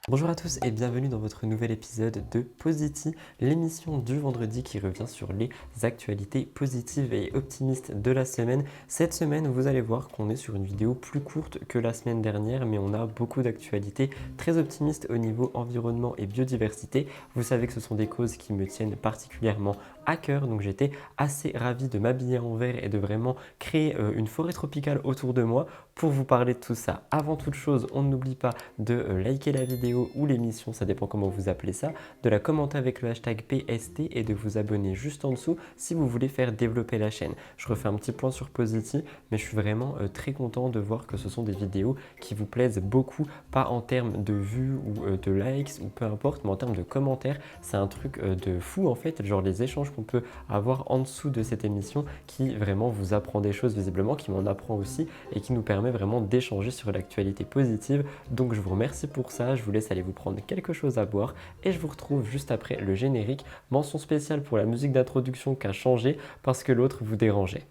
Bonjour à tous et bienvenue dans votre nouvel épisode de Positi, l'émission du vendredi qui revient sur les actualités positives et optimistes de la semaine. Cette semaine, vous allez voir qu'on est sur une vidéo plus courte que la semaine dernière, mais on a beaucoup d'actualités très optimistes au niveau environnement et biodiversité. Vous savez que ce sont des causes qui me tiennent particulièrement à cœur, donc j'étais assez ravi de m'habiller en vert et de vraiment créer une forêt tropicale autour de moi pour vous parler de tout ça. Avant toute chose, on n'oublie pas de liker la vidéo ou l'émission, ça dépend comment vous appelez ça, de la commenter avec le hashtag PST et de vous abonner juste en dessous si vous voulez faire développer la chaîne. Je refais un petit point sur Positi, mais je suis vraiment très content de voir que ce sont des vidéos qui vous plaisent beaucoup, pas en termes de vues ou de likes ou peu importe, mais en termes de commentaires. C'est un truc de fou en fait, genre les échanges qu'on peut avoir en dessous de cette émission qui vraiment vous apprend des choses visiblement, qui m'en apprend aussi et qui nous permet vraiment d'échanger sur l'actualité positive. Donc je vous remercie pour ça, je vous laisse aller vous prendre quelque chose à boire et je vous retrouve juste après le générique. Mention spéciale pour la musique d'introduction qui a changé parce que l'autre vous dérangeait.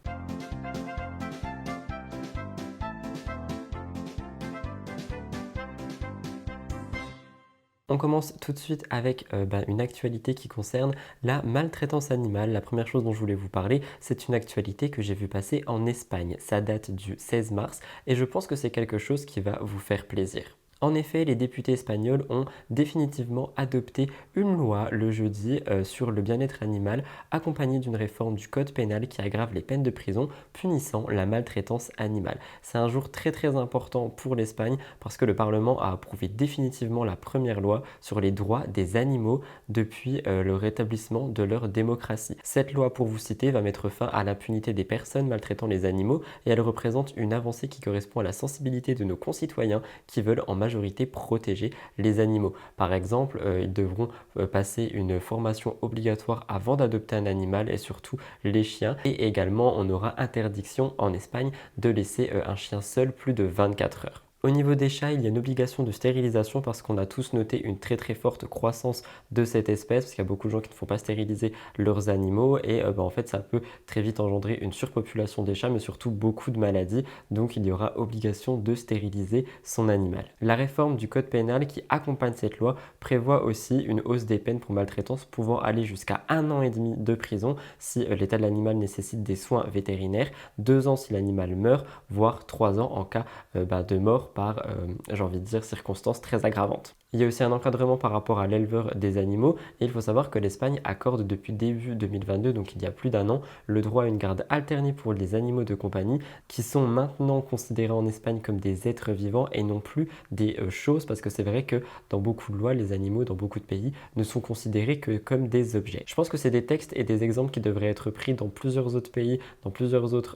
On commence tout de suite avec une actualité qui concerne la maltraitance animale. La première chose dont je voulais vous parler, c'est une actualité que j'ai vue passer en Espagne. Ça date du 16 mars et je pense que c'est quelque chose qui va vous faire plaisir. En effet, les députés espagnols ont définitivement adopté une loi le jeudi sur le bien-être animal, accompagnée d'une réforme du code pénal qui aggrave les peines de prison punissant la maltraitance animale. C'est un jour très très important pour l'Espagne parce que le Parlement a approuvé définitivement la première loi sur les droits des animaux depuis le rétablissement de leur démocratie. Cette loi, pour vous citer, va mettre fin à l'impunité des personnes maltraitant les animaux et elle représente une avancée qui correspond à la sensibilité de nos concitoyens qui veulent en majorité protéger les animaux. Par exemple, ils devront passer une formation obligatoire avant d'adopter un animal et surtout les chiens. Et également, on aura interdiction en Espagne de laisser un chien seul plus de 24 heures. Au niveau des chats, il y a une obligation de stérilisation parce qu'on a tous noté une très très forte croissance de cette espèce, parce qu'il y a beaucoup de gens qui ne font pas stériliser leurs animaux et en fait ça peut très vite engendrer une surpopulation des chats mais surtout beaucoup de maladies, donc il y aura obligation de stériliser son animal. La réforme du code pénal qui accompagne cette loi prévoit aussi une hausse des peines pour maltraitance pouvant aller jusqu'à 1 an et demi de prison si l'état de l'animal nécessite des soins vétérinaires, 2 ans si l'animal meurt, voire 3 ans en cas de mort par, j'ai envie de dire, circonstances très aggravantes. Il y a aussi un encadrement par rapport à l'éleveur des animaux et il faut savoir que l'Espagne accorde depuis début 2022, donc il y a plus d'1 an, le droit à une garde alternée pour les animaux de compagnie qui sont maintenant considérés en Espagne comme des êtres vivants et non plus des choses, parce que c'est vrai que dans beaucoup de lois, les animaux dans beaucoup de pays ne sont considérés que comme des objets. Je pense que c'est des textes et des exemples qui devraient être pris dans plusieurs autres pays, dans plusieurs autres,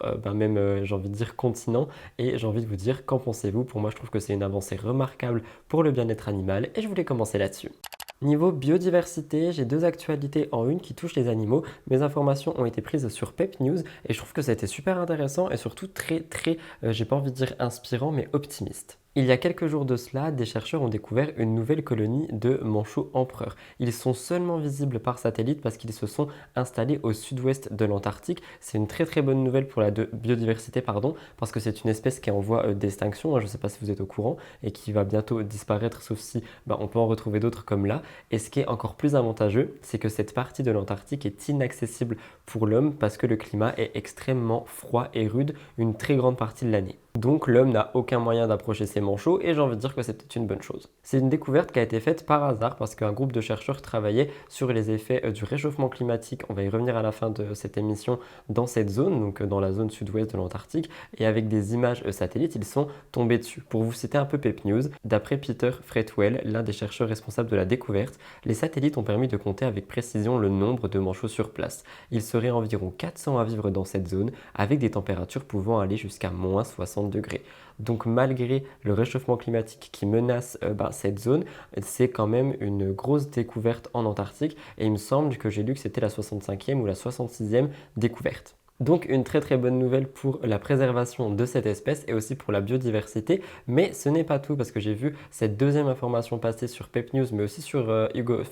j'ai envie de dire continents, et j'ai envie de vous dire, qu'en pensez-vous? Pour moi, je trouve que c'est une avancée remarquable pour le bien-être animal et je voulais commencer là-dessus. Niveau biodiversité, j'ai deux actualités en une qui touchent les animaux. Mes informations ont été prises sur Pep News et je trouve que ça a été super intéressant et surtout très très, j'ai pas envie de dire inspirant, mais optimiste. Il y a quelques jours de cela, des chercheurs ont découvert une nouvelle colonie de manchots empereurs. Ils sont seulement visibles par satellite parce qu'ils se sont installés au sud-ouest de l'Antarctique. C'est une très très bonne nouvelle pour la biodiversité, parce que c'est une espèce qui est en voie d'extinction, je ne sais pas si vous êtes au courant, et qui va bientôt disparaître, sauf si on peut en retrouver d'autres comme là. Et ce qui est encore plus avantageux, c'est que cette partie de l'Antarctique est inaccessible pour l'homme parce que le climat est extrêmement froid et rude une très grande partie de l'année. Donc l'homme n'a aucun moyen d'approcher ces manchots et j'ai envie de dire que c'est peut-être une bonne chose. C'est une découverte qui a été faite par hasard parce qu'un groupe de chercheurs travaillait sur les effets du réchauffement climatique, on va y revenir à la fin de cette émission, dans cette zone, donc dans la zone sud-ouest de l'Antarctique, et avec des images satellites, ils sont tombés dessus. Pour vous citer un peu Pep News, d'après Peter Fretwell, l'un des chercheurs responsables de la découverte, les satellites ont permis de compter avec précision le nombre de manchots sur place. Il serait environ 400 à vivre dans cette zone, avec des températures pouvant aller jusqu'à moins 60 degrés. Donc malgré le réchauffement climatique qui menace cette zone, c'est quand même une grosse découverte en Antarctique et il me semble que j'ai lu que c'était la 65e ou la 66e découverte. Donc une très très bonne nouvelle pour la préservation de cette espèce et aussi pour la biodiversité, mais ce n'est pas tout parce que j'ai vu cette deuxième information passer sur Pep News mais aussi sur,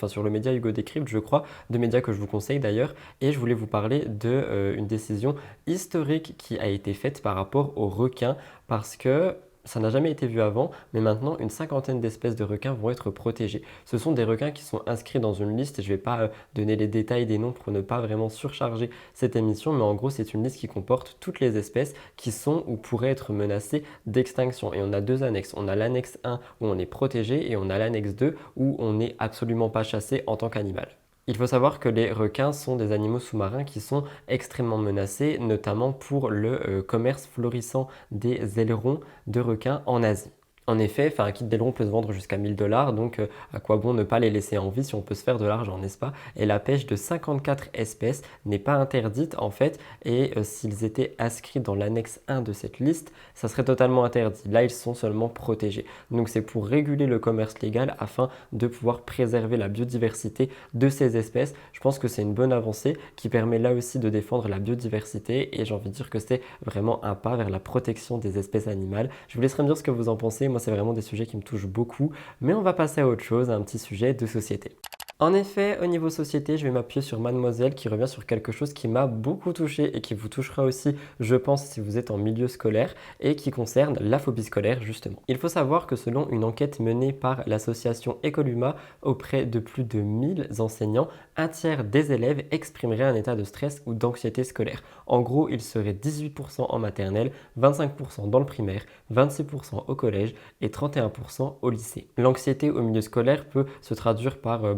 sur le média Hugo Décrypte, je crois, deux médias que je vous conseille d'ailleurs, et je voulais vous parler de une décision historique qui a été faite par rapport aux requins parce que Ça n'a jamais été vu avant, mais maintenant, une cinquantaine d'espèces de requins vont être protégées. Ce sont des requins qui sont inscrits dans une liste. Je ne vais pas donner les détails des noms pour ne pas vraiment surcharger cette émission, mais en gros, c'est une liste qui comporte toutes les espèces qui sont ou pourraient être menacées d'extinction. Et on a deux annexes. On a l'annexe 1 où on est protégé et on a l'annexe 2 où on n'est absolument pas chassé en tant qu'animal. Il faut savoir que les requins sont des animaux sous-marins qui sont extrêmement menacés, notamment pour le commerce florissant des ailerons de requins en Asie. En effet, un kit d'aileron peut se vendre jusqu'à 1000 $, donc à quoi bon ne pas les laisser en vie si on peut se faire de l'argent, n'est-ce pas? Et la pêche de 54 espèces n'est pas interdite en fait, et s'ils étaient inscrits dans l'annexe 1 de cette liste, ça serait totalement interdit. Là, ils sont seulement protégés. Donc c'est pour réguler le commerce légal afin de pouvoir préserver la biodiversité de ces espèces. Je pense que c'est une bonne avancée qui permet là aussi de défendre la biodiversité, et j'ai envie de dire que c'est vraiment un pas vers la protection des espèces animales. Je vous laisserai me dire ce que vous en pensez. Moi, c'est vraiment des sujets qui me touchent beaucoup, mais on va passer à autre chose, à un petit sujet de société. En effet, au niveau société, je vais m'appuyer sur Mademoiselle qui revient sur quelque chose qui m'a beaucoup touché et qui vous touchera aussi, je pense, si vous êtes en milieu scolaire, et qui concerne la phobie scolaire justement. Il faut savoir que selon une enquête menée par l'association Ecoluma auprès de plus de 1000 enseignants, un tiers des élèves exprimeraient un état de stress ou d'anxiété scolaire. En gros, il serait 18% en maternelle, 25% dans le primaire, 26% au collège et 31% au lycée. L'anxiété au milieu scolaire peut se traduire par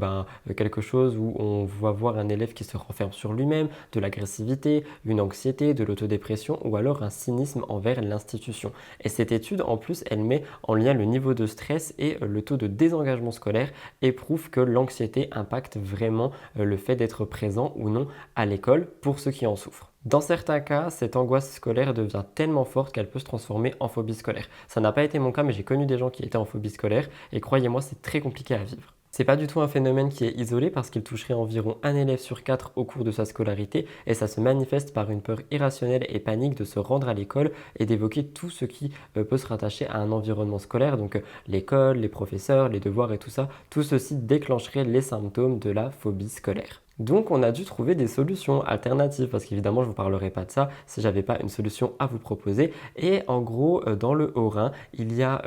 quelque chose où on va voir un élève qui se renferme sur lui-même, de l'agressivité, une anxiété, de l'autodépression ou alors un cynisme envers l'institution. Et cette étude, en plus, elle met en lien le niveau de stress et le taux de désengagement scolaire et prouve que l'anxiété impacte vraiment le fait d'être présent ou non à l'école pour ceux qui en souffrent. Dans certains cas, cette angoisse scolaire devient tellement forte qu'elle peut se transformer en phobie scolaire. Ça n'a pas été mon cas, mais j'ai connu des gens qui étaient en phobie scolaire et croyez-moi, c'est très compliqué à vivre. C'est pas du tout un phénomène qui est isolé parce qu'il toucherait environ un élève sur 4 au cours de sa scolarité, et ça se manifeste par une peur irrationnelle et panique de se rendre à l'école et d'évoquer tout ce qui peut se rattacher à un environnement scolaire, donc l'école, les professeurs, les devoirs et tout ça. Tout ceci déclencherait les symptômes de la phobie scolaire. Donc on a dû trouver des solutions alternatives parce qu'évidemment je ne vous parlerai pas de ça si j'avais pas une solution à vous proposer. Et en gros, dans le Haut-Rhin, il y a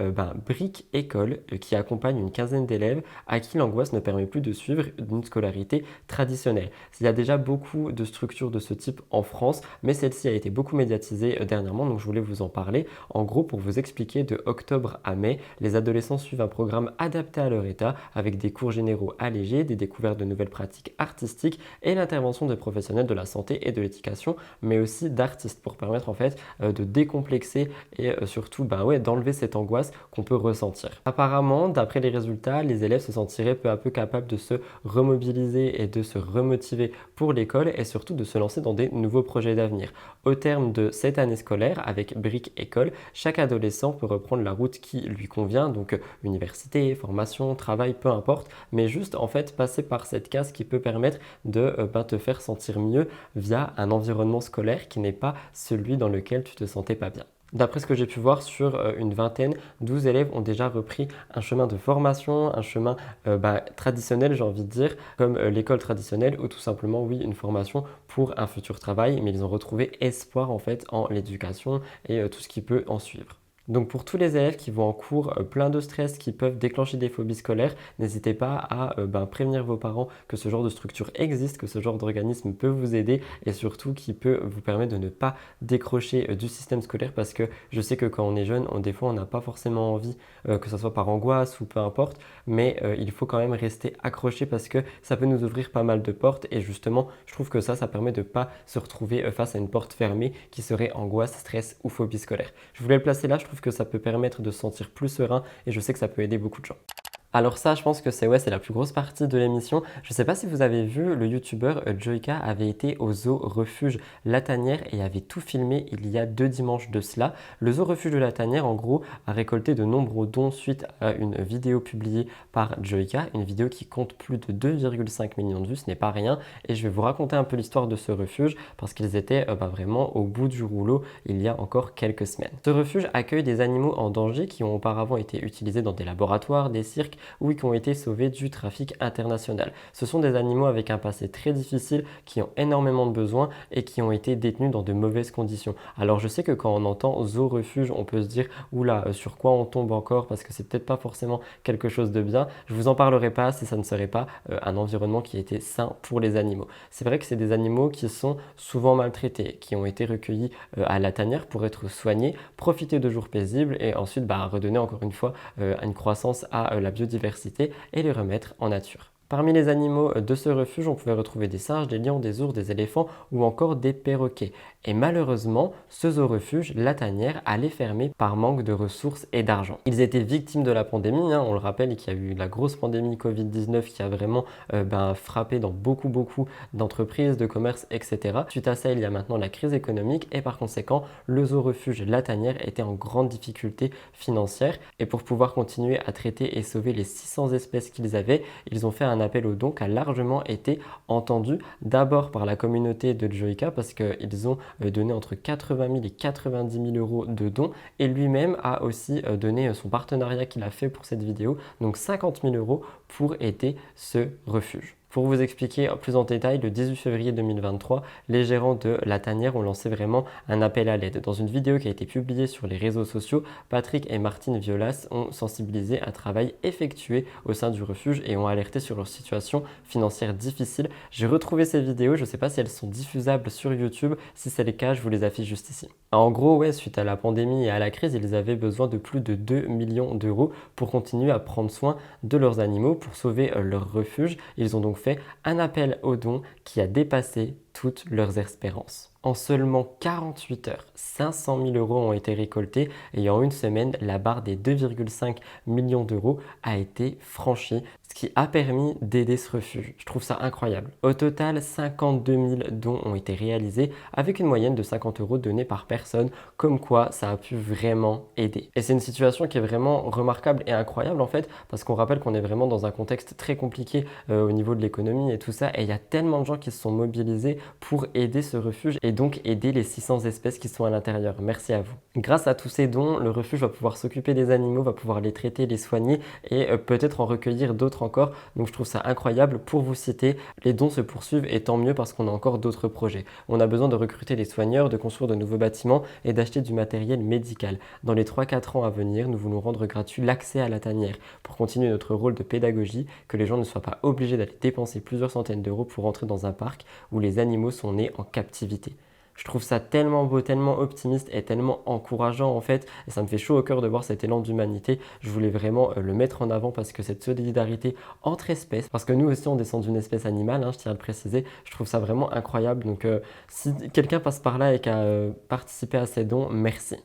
Brick École qui accompagne une quinzaine d'élèves à qui l'angoisse ne permet plus de suivre une scolarité traditionnelle. Il y a déjà beaucoup de structures de ce type en France, mais celle-ci a été beaucoup médiatisée dernièrement, donc je voulais vous en parler. En gros, pour vous expliquer, de octobre à mai, les adolescents suivent un programme adapté à leur état avec des cours généraux allégés, des découvertes de nouvelles pratiques artistiques et l'intervention de professionnels de la santé et de l'éducation, mais aussi d'artistes pour permettre en fait de décomplexer et surtout d'enlever cette angoisse qu'on peut ressentir. Apparemment, d'après les résultats, les élèves se sentiraient peu à peu capables de se remobiliser et de se remotiver pour l'école et surtout de se lancer dans des nouveaux projets d'avenir. Au terme de cette année scolaire, avec Brick École, chaque adolescent peut reprendre la route qui lui convient, donc université, formation, travail, peu importe, mais juste en fait passer par cette case qui peut permettre de te faire sentir mieux via un environnement scolaire qui n'est pas celui dans lequel tu te sentais pas bien. D'après ce que j'ai pu voir, sur une vingtaine, 12 élèves ont déjà repris un chemin de formation, un chemin traditionnel, j'ai envie de dire, comme l'école traditionnelle, ou tout simplement, oui, une formation pour un futur travail, mais ils ont retrouvé espoir en fait en l'éducation et tout ce qui peut en suivre. Donc pour tous les élèves qui vont en cours plein de stress, qui peuvent déclencher des phobies scolaires, n'hésitez pas à prévenir vos parents que ce genre de structure existe, que ce genre d'organisme peut vous aider et surtout qui peut vous permettre de ne pas décrocher du système scolaire, parce que je sais que quand on est jeune, des fois on n'a pas forcément envie, que ce soit par angoisse ou peu importe, mais il faut quand même rester accroché parce que ça peut nous ouvrir pas mal de portes, et justement je trouve que ça permet de ne pas se retrouver face à une porte fermée qui serait angoisse, stress ou phobie scolaire. Je voulais le placer là, je trouve que ça peut permettre de se sentir plus serein et je sais que ça peut aider beaucoup de gens. Alors ça, je pense que c'est la plus grosse partie de l'émission. Je ne sais pas si vous avez vu, le youtubeur Joyka avait été au zoo refuge La Tanière et avait tout filmé il y a 2 dimanches de cela. Le zoo refuge de La Tanière, en gros, a récolté de nombreux dons suite à une vidéo publiée par Joyka, une vidéo qui compte plus de 2,5 millions de vues, ce n'est pas rien. Et je vais vous raconter un peu l'histoire de ce refuge parce qu'ils étaient vraiment au bout du rouleau il y a encore quelques semaines. Ce refuge accueille des animaux en danger qui ont auparavant été utilisés dans des laboratoires, des cirques ou qui ont été sauvés du trafic international. Ce sont des animaux avec un passé très difficile, qui ont énormément de besoins et qui ont été détenus dans de mauvaises conditions. Alors je sais que quand on entend zoo-refuge, on peut se dire oula, sur quoi on tombe encore parce que c'est peut-être pas forcément quelque chose de bien. Je vous en parlerai pas si ça ne serait pas un environnement qui était sain pour les animaux. C'est vrai que c'est des animaux qui sont souvent maltraités, qui ont été recueillis à la tanière pour être soignés, profiter de jours paisibles et ensuite redonner encore une fois une croissance à la biodiversité et les remettre en nature. Parmi les animaux de ce refuge, on pouvait retrouver des singes, des lions, des ours, des éléphants ou encore des perroquets. Et malheureusement, ce zoo-refuge, la tanière, allait fermer par manque de ressources et d'argent. Ils étaient victimes de la pandémie, on le rappelle qu'il y a eu la grosse pandémie Covid-19 qui a vraiment frappé dans beaucoup d'entreprises, de commerces, etc. Suite à ça, il y a maintenant la crise économique et par conséquent, le zoo-refuge, la tanière, était en grande difficulté financière. Et pour pouvoir continuer à traiter et sauver les 600 espèces qu'ils avaient, ils ont fait un appel aux dons qui a largement été entendu, d'abord par la communauté de Joica parce qu'ils ont donné entre 80 000 et 90 000 euros de dons et lui-même a aussi donné son partenariat qu'il a fait pour cette vidéo, donc 50 000 euros pour aider ce refuge. Pour vous expliquer plus en détail, le 18 février 2023, les gérants de la tanière ont lancé vraiment un appel à l'aide. Dans une vidéo qui a été publiée sur les réseaux sociaux, Patrick et Martine Violas ont sensibilisé un travail effectué au sein du refuge et ont alerté sur leur situation financière difficile. J'ai retrouvé ces vidéos, je ne sais pas si elles sont diffusables sur YouTube. Si c'est le cas, je vous les affiche juste ici. En gros, suite à la pandémie et à la crise, ils avaient besoin de plus de 2 millions d'euros pour continuer à prendre soin de leurs animaux, pour sauver leur refuge. Ils ont donc fait un appel aux dons qui a dépassé toutes leurs espérances. En seulement 48 heures, 500 000 euros ont été récoltés et en une semaine, la barre des 2,5 millions d'euros a été franchie, ce qui a permis d'aider ce refuge. Je trouve ça incroyable. Au total, 52 000 dons ont été réalisés avec une moyenne de 50 euros donnés par personne, comme quoi ça a pu vraiment aider. Et c'est une situation qui est vraiment remarquable et incroyable en fait, parce qu'on rappelle qu'on est vraiment dans un contexte très compliqué au niveau de l'économie et tout ça, et il y a tellement de gens qui se sont mobilisés pour aider ce refuge et donc aider les 600 espèces qui sont à l'intérieur. Merci à vous. Grâce à tous ces dons, le refuge va pouvoir s'occuper des animaux, va pouvoir les traiter, les soigner et peut-être en recueillir d'autres encore. Donc je trouve ça incroyable. Pour vous citer, les dons se poursuivent et tant mieux parce qu'on a encore d'autres projets. On a besoin de recruter des soigneurs, de construire de nouveaux bâtiments et d'acheter du matériel médical. Dans les 3-4 ans à venir, nous voulons rendre gratuit l'accès à la tanière pour continuer notre rôle de pédagogie, que les gens ne soient pas obligés d'aller dépenser plusieurs centaines d'euros pour entrer dans un parc où les animaux sont nés en captivité. Je trouve ça tellement beau, tellement optimiste et tellement encourageant en fait. Et ça me fait chaud au cœur de voir cet élan d'humanité. Je voulais vraiment le mettre en avant parce que cette solidarité entre espèces, parce que nous aussi on descend d'une espèce animale, je tiens à le préciser, je trouve ça vraiment incroyable. Donc si quelqu'un passe par là et qui a participé à ces dons, merci.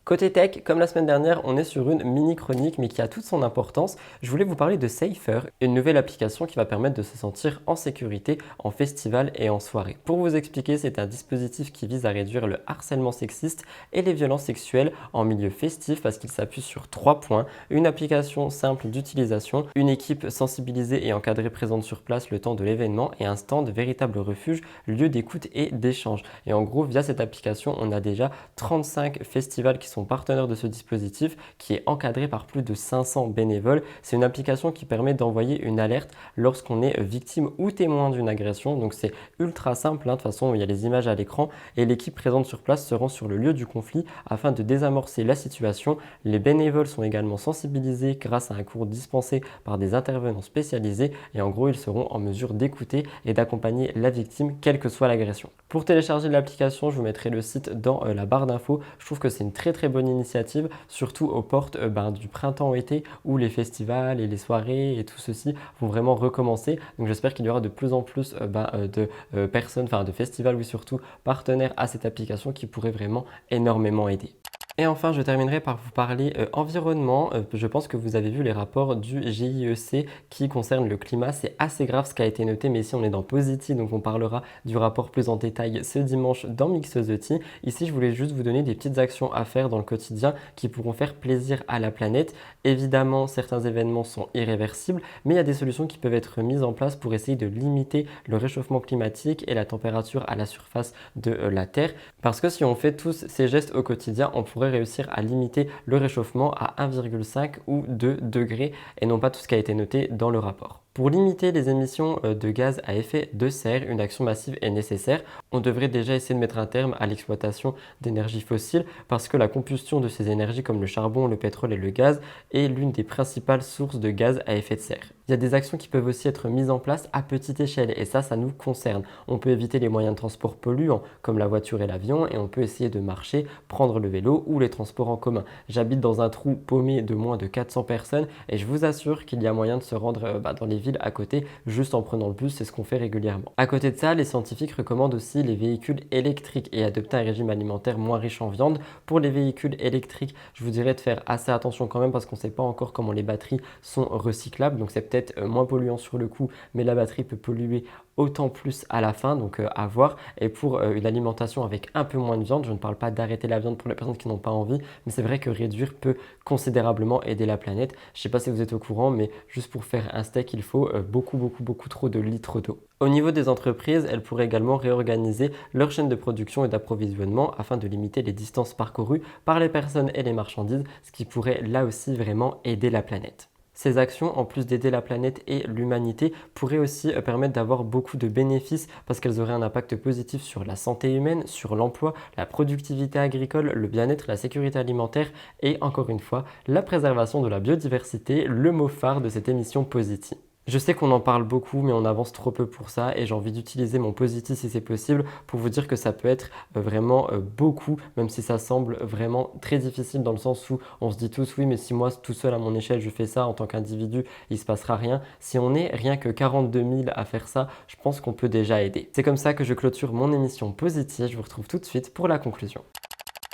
Côté tech, comme la semaine dernière, on est sur une mini chronique mais qui a toute son importance. Je voulais vous parler de Safer, une nouvelle application qui va permettre de se sentir en sécurité en festival et en soirée. Pour vous expliquer, c'est un dispositif qui vise à réduire le harcèlement sexiste et les violences sexuelles en milieu festif parce qu'il s'appuie sur 3 points. Une application simple d'utilisation, une équipe sensibilisée et encadrée présente sur place le temps de l'événement et un stand véritable refuge, lieu d'écoute et d'échange. Et en gros, via cette application, on a déjà 35 festivals qui sont partenaires de ce dispositif qui est encadré par plus de 500 bénévoles. C'est une application qui permet d'envoyer une alerte lorsqu'on est victime ou témoin d'une agression. Donc c'est ultra simple, de toute façon il y a les images à l'écran et l'équipe présente sur place se rend sur le lieu du conflit afin de désamorcer la situation. Les bénévoles sont également sensibilisés grâce à un cours dispensé par des intervenants spécialisés et en gros ils seront en mesure d'écouter et d'accompagner la victime quelle que soit l'agression. Pour télécharger l'application, je vous mettrai le site dans la barre d'infos. Je trouve que c'est une très bonne initiative, surtout aux portes du printemps-été où les festivals et les soirées et tout ceci vont vraiment recommencer. Donc j'espère qu'il y aura de plus en plus de personnes, de festivals, oui surtout, partenaires à cette application qui pourrait vraiment énormément aider. Et enfin, je terminerai par vous parler environnement. Je pense que vous avez vu les rapports du GIEC qui concernent le climat. C'est assez grave ce qui a été noté, mais ici on est dans Positi, donc on parlera du rapport plus en détail ce dimanche dans Mixosity. Ici, je voulais juste vous donner des petites actions à faire dans le quotidien qui pourront faire plaisir à la planète. Évidemment, certains événements sont irréversibles, mais il y a des solutions qui peuvent être mises en place pour essayer de limiter le réchauffement climatique et la température à la surface de la Terre. Parce que si on fait tous ces gestes au quotidien, on pourrait pourrait réussir à limiter le réchauffement à 1,5 ou 2 degrés et non pas tout ce qui a été noté dans le rapport. Pour limiter les émissions de gaz à effet de serre, une action massive est nécessaire. On devrait déjà essayer de mettre un terme à l'exploitation d'énergies fossiles parce que la combustion de ces énergies comme le charbon, le pétrole et le gaz est l'une des principales sources de gaz à effet de serre. Il y a des actions qui peuvent aussi être mises en place à petite échelle et ça nous concerne. On peut éviter les moyens de transport polluants comme la voiture et l'avion et on peut essayer de marcher, prendre le vélo ou les transports en commun. J'habite dans un trou paumé de moins de 400 personnes et je vous assure qu'il y a moyen de se rendre dans les villes à côté juste en prenant le bus, c'est ce qu'on fait régulièrement. À côté de ça, les scientifiques recommandent aussi les véhicules électriques et adopter un régime alimentaire moins riche en viande. Pour les véhicules électriques, je vous dirais de faire assez attention quand même parce qu'on ne sait pas encore comment les batteries sont recyclables, donc c'est peut-être moins polluant sur le coup, mais la batterie peut polluer autant plus à la fin, donc à voir. Et pour une alimentation avec un peu moins de viande, je ne parle pas d'arrêter la viande pour les personnes qui n'ont pas envie, mais c'est vrai que réduire peut considérablement aider la planète. Je ne sais pas si vous êtes au courant, mais juste pour faire un steak, il faut beaucoup trop de litres d'eau. Au niveau des entreprises, elles pourraient également réorganiser leur chaîne de production et d'approvisionnement afin de limiter les distances parcourues par les personnes et les marchandises, ce qui pourrait là aussi vraiment aider la planète. Ces actions, en plus d'aider la planète et l'humanité, pourraient aussi permettre d'avoir beaucoup de bénéfices parce qu'elles auraient un impact positif sur la santé humaine, sur l'emploi, la productivité agricole, le bien-être, la sécurité alimentaire et encore une fois, la préservation de la biodiversité, le mot phare de cette émission Positi. Je sais qu'on en parle beaucoup, mais on avance trop peu pour ça et j'ai envie d'utiliser mon Positi si c'est possible pour vous dire que ça peut être vraiment beaucoup, même si ça semble vraiment très difficile dans le sens où on se dit tous oui, mais si moi tout seul à mon échelle je fais ça en tant qu'individu, il se passera rien. Si on est rien que 42 000 à faire ça, je pense qu'on peut déjà aider. C'est comme ça que je clôture mon émission Positi. Je vous retrouve tout de suite pour la conclusion.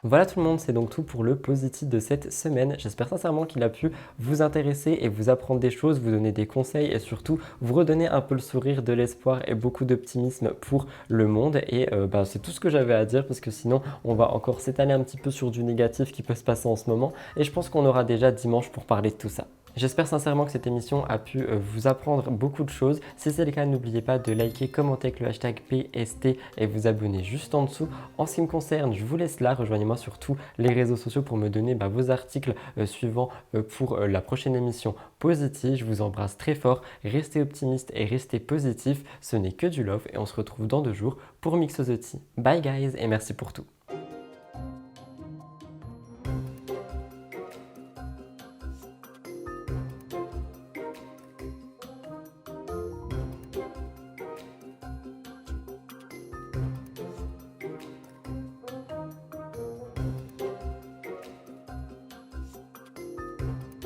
Voilà tout le monde, c'est donc tout pour le Positi de cette semaine. J'espère sincèrement qu'il a pu vous intéresser et vous apprendre des choses, vous donner des conseils et surtout vous redonner un peu le sourire, de l'espoir et beaucoup d'optimisme pour le monde. Et c'est tout ce que j'avais à dire parce que sinon on va encore s'étaler un petit peu sur du négatif qui peut se passer en ce moment. Et je pense qu'on aura déjà dimanche pour parler de tout ça. J'espère sincèrement que cette émission a pu vous apprendre beaucoup de choses. Si c'est le cas, n'oubliez pas de liker, commenter avec le hashtag PST et vous abonner juste en dessous. En ce qui me concerne, je vous laisse là. Rejoignez-moi sur tous les réseaux sociaux pour me donner vos articles suivants pour la prochaine émission Positi. Je vous embrasse très fort. Restez optimistes et restez positifs. Ce n'est que du love et on se retrouve dans 2 jours pour Mixosity. Bye guys et merci pour tout.